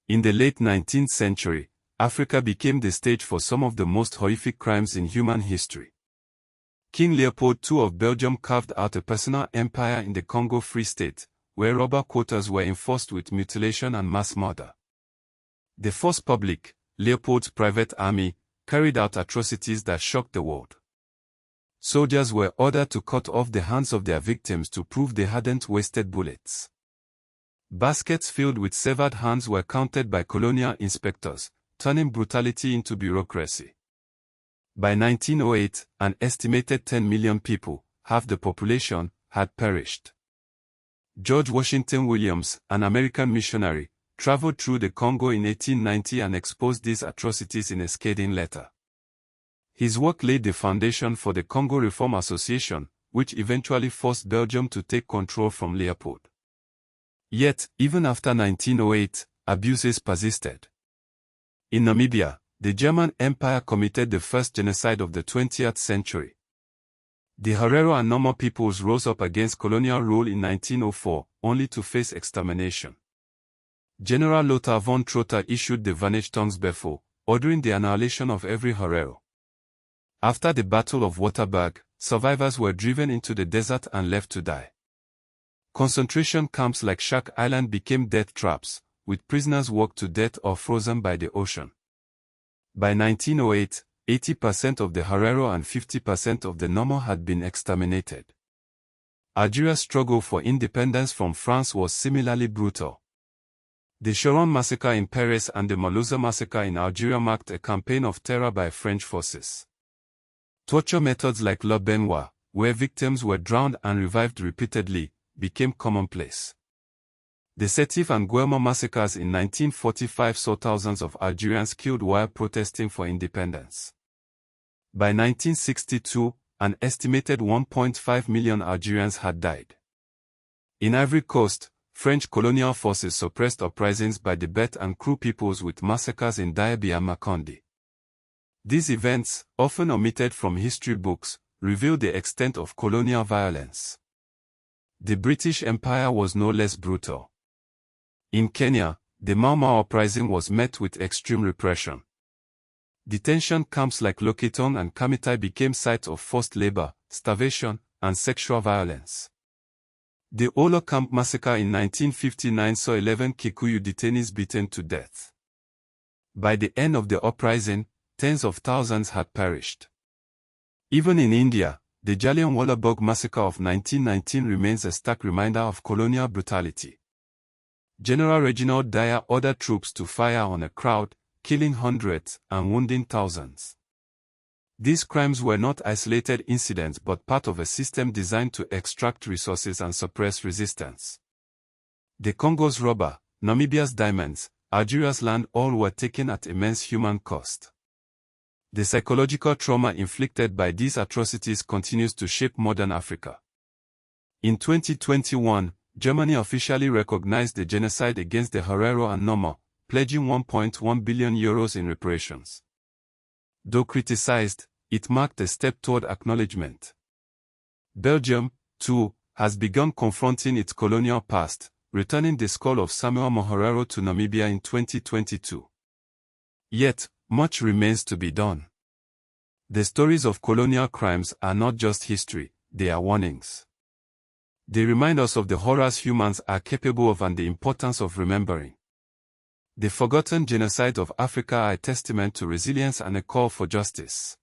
In the late 19th century, Africa became the stage for some of the most horrific crimes in human history. King Leopold II of Belgium carved out a personal empire in the Congo Free State, where robber quotas were enforced with mutilation and mass murder. The Force Publique, Leopold's private army, carried out atrocities that shocked the world. Soldiers were ordered to cut off the hands of their victims to prove they hadn't wasted bullets. Baskets filled with severed hands were counted by colonial inspectors, turning brutality into bureaucracy. By 1908, an estimated 10 million people, half the population, had perished. George Washington Williams, an American missionary, traveled through the Congo in 1890 and exposed these atrocities in a scathing letter. His work laid the foundation for the Congo Reform Association, which eventually forced Belgium to take control from Leopold. Yet, even after 1908, abuses persisted. In Namibia, the German Empire committed the first genocide of the 20th century. The Herero-Nama peoples rose up against colonial rule in 1904, only to face extermination. General Lothar von Trotha issued the Vernichtungsbefehl, ordering the annihilation of every Herero. After the Battle of Waterberg, survivors were driven into the desert and left to die. Concentration camps like Shark Island became death traps, with prisoners worked to death or frozen by the ocean. By 1908, 80% of the Herero and 50% of the Nama had been exterminated. Algeria's struggle for independence from France was similarly brutal. The Choron massacre in Paris and the Malouza massacre in Algeria marked a campaign of terror by French forces. Torture methods like le baignoire, where victims were drowned and revived repeatedly, became commonplace. The Sétif and Guerma massacres in 1945 saw thousands of Algerians killed while protesting for independence. By 1962, an estimated 1.5 million Algerians had died. In Ivory Coast, French colonial forces suppressed uprisings by the Bet and Kru peoples with massacres in Diaby and Macondi. These events, often omitted from history books, reveal the extent of colonial violence. The British Empire was no less brutal. In Kenya, the Mau Mau uprising was met with extreme repression. Detention camps like Loketon and Kamitai became sites of forced labor, starvation, and sexual violence. The Olo Camp massacre in 1959 saw 11 Kikuyu detainees beaten to death. By the end of the uprising, tens of thousands had perished. Even in India, the Jallianwala Bagh massacre of 1919 remains a stark reminder of colonial brutality. General Reginald Dyer ordered troops to fire on a crowd, killing hundreds and wounding thousands. These crimes were not isolated incidents but part of a system designed to extract resources and suppress resistance. The Congo's rubber, Namibia's diamonds, Algeria's land all were taken at immense human cost. The psychological trauma inflicted by these atrocities continues to shape modern Africa. In 2021, Germany officially recognized the genocide against the Herero and Nama, pledging €1.1 billion in reparations. Though criticized, it marked a step toward acknowledgement. Belgium, too, has begun confronting its colonial past, returning the skull of Samuel Moherero to Namibia in 2022. Yet, much remains to be done. The stories of colonial crimes are not just history, they are warnings. They remind us of the horrors humans are capable of and the importance of remembering. The forgotten genocides of Africa are a testament to resilience and a call for justice.